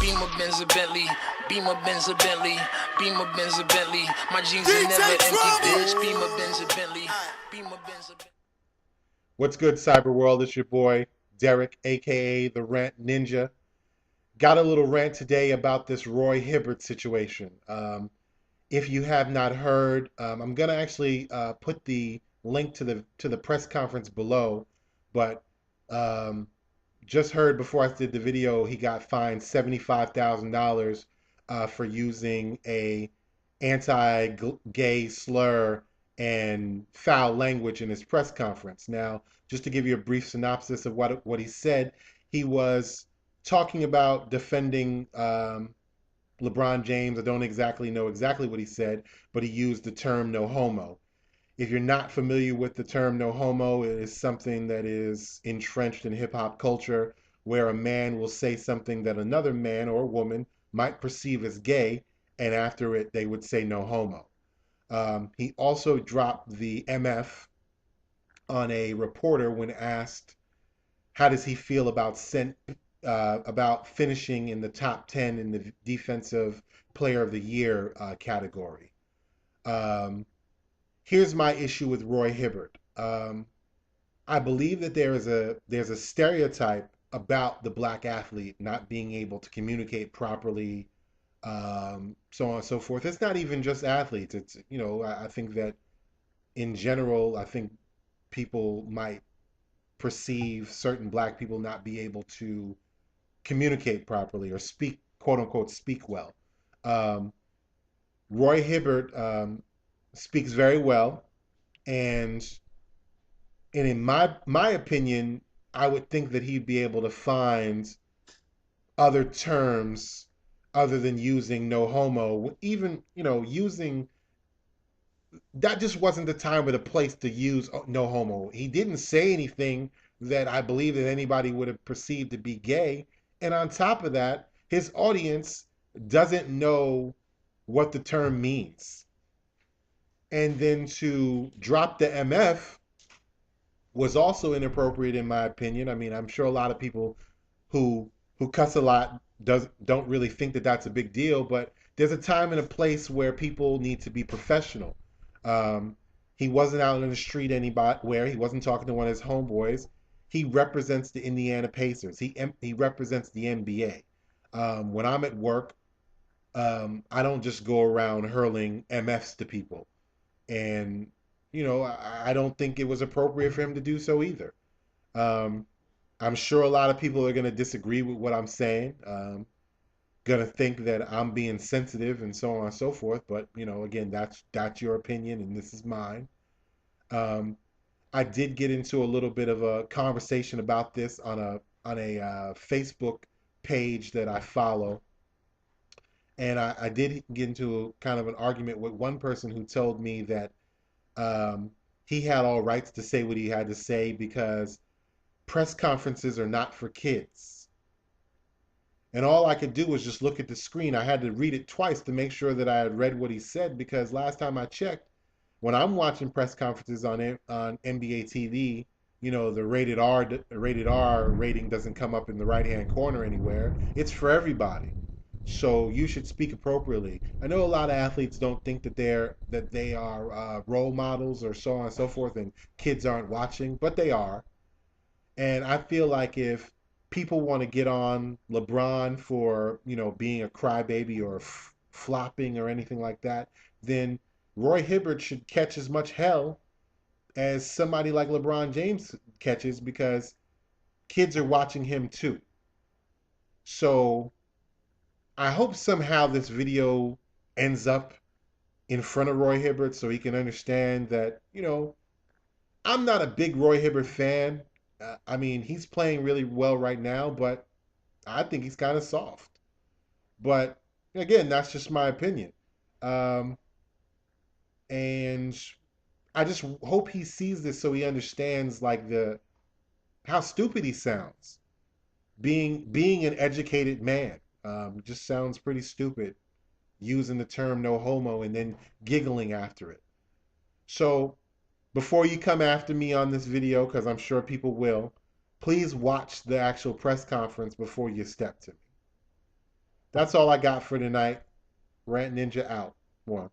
Beamer, Benz, a Bentley. Beamer, Benz, a Bentley. Beamer, Benz, a Bentley. My jeans are never empty, bitch. Beamer, Benz, a Bentley. Beamer, Benz, a Bentley. What's good, Cyber World? It's your boy, Derek, aka the Rant Ninja. Got a little rant today about this Roy Hibbert situation. If you have not heard, I'm gonna actually put the link to the press conference below, but um, just heard before I did the video, he got fined $75,000 for using a anti-gay slur and foul language in his press conference. Now, just to give you a brief synopsis of what he said, he was talking about defending LeBron James. I don't exactly know exactly what he said, but he used the term no homo. If you're not familiar with the term no homo, it is something that is entrenched in hip hop culture where a man will say something that another man or woman might perceive as gay, and after it, they would say no homo. He also dropped the MF on a reporter when asked how does he feel about finishing in the top 10 in the defensive player of the year category. Um, Here's my issue with Roy Hibbert. I believe that there's a stereotype about the black athlete not being able to communicate properly, so on and so forth. It's not even just athletes. It's I think that in general, I think people might perceive certain black people not be able to communicate properly or speak, quote unquote, speak well. Um, Roy Hibbert speaks very well, and in my opinion, I would think that he'd be able to find other terms other than using no homo. Even using that just wasn't the time or the place to use no homo. He didn't say anything that I believe that anybody would have perceived to be gay. And on top of that, his audience doesn't know what the term means. And then to drop the MF was also inappropriate in my opinion. I mean, I'm sure a lot of people who cuss a lot don't really think that that's a big deal, but there's a time and a place where people need to be professional. Um, he wasn't out in the street anybody where he wasn't talking to one of his homeboys. He represents the Indiana Pacers. He represents the NBA. When I'm at work, I don't just go around hurling MFs to people. And I don't think it was appropriate for him to do so either. Um, I'm sure a lot of people are going to disagree with what I'm saying. Going to think that I'm being sensitive and so on and so forth. But again, that's your opinion, and this is mine. Um, I did get into a little bit of a conversation about this on a Facebook page that I follow, and I did get into kind of an argument with one person who told me that um, he had all rights to say what he had to say because press conferences are not for kids. And all I could do was just look at the screen. I had to read it twice to make sure that I had read what he said because last time I checked, when I'm watching press conferences on NBA TV, the rated R rating doesn't come up in the right hand corner anywhere. It's for everybody. So you should speak appropriately. I know a lot of athletes don't think that they are role models or so on and so forth, and kids aren't watching, but they are. And I feel like if people want to get on LeBron for, being a crybaby or flopping or anything like that, then Roy Hibbert should catch as much hell as somebody like LeBron James catches because kids are watching him too. So I hope somehow this video ends up in front of Roy Hibbert so he can understand that, I'm not a big Roy Hibbert fan. I mean, he's playing really well right now, but I think he's kind of soft. But again, that's just my opinion. Um, and I just hope he sees this so he understands like the how stupid he sounds. Being an educated man, just sounds pretty stupid using the term no homo and then giggling after it. So before you come after me on this video, because I'm sure people will, please watch the actual press conference before you step to me. That's all I got for tonight. Rant Ninja out. One.